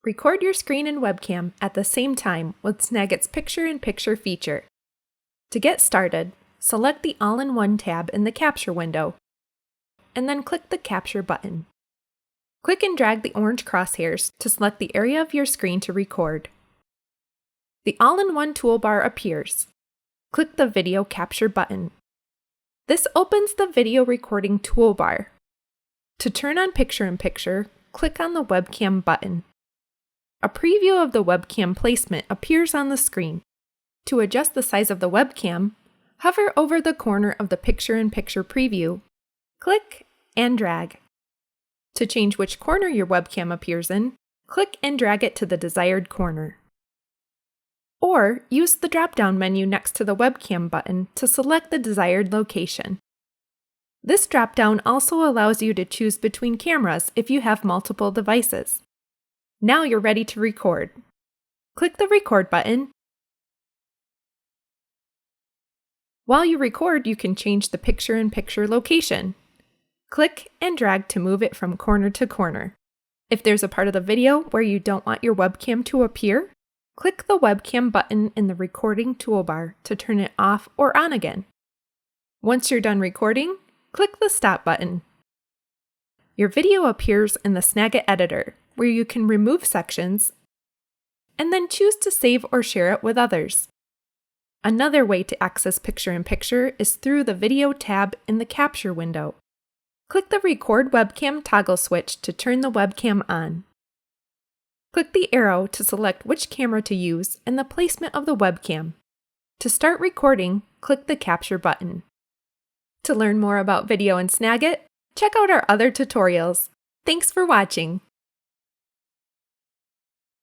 Record your screen and webcam at the same time with Snagit's Picture-in-Picture feature. To get started, select the All-in-One tab in the Capture window, and then click the Capture button. Click and drag the orange crosshairs to select the area of your screen to record. The All-in-One toolbar appears. Click the Video Capture button. This opens the video recording toolbar. To turn on Picture-in-Picture, click on the Webcam button. A preview of the webcam placement appears on the screen. To adjust the size of the webcam, hover over the corner of the Picture-in-Picture preview, click and drag. To change which corner your webcam appears in, click and drag it to the desired corner. Or use the drop-down menu next to the webcam button to select the desired location. This drop-down also allows you to choose between cameras if you have multiple devices. Now you're ready to record. Click the Record button. While you record, you can change the Picture-in-Picture location. Click and drag to move it from corner to corner. If there's a part of the video where you don't want your webcam to appear, click the Webcam button in the Recording toolbar to turn it off or on again. Once you're done recording, click the Stop button. Your video appears in the Snagit editor, where you can remove sections and then choose to save or share it with others. Another way to access Picture-in-Picture is through the Video tab in the Capture window. Click the Record Webcam toggle switch to turn the webcam on. Click the arrow to select which camera to use and the placement of the webcam. To start recording, click the Capture button. To learn more about video in Snagit, check out our other tutorials. Thanks for watching!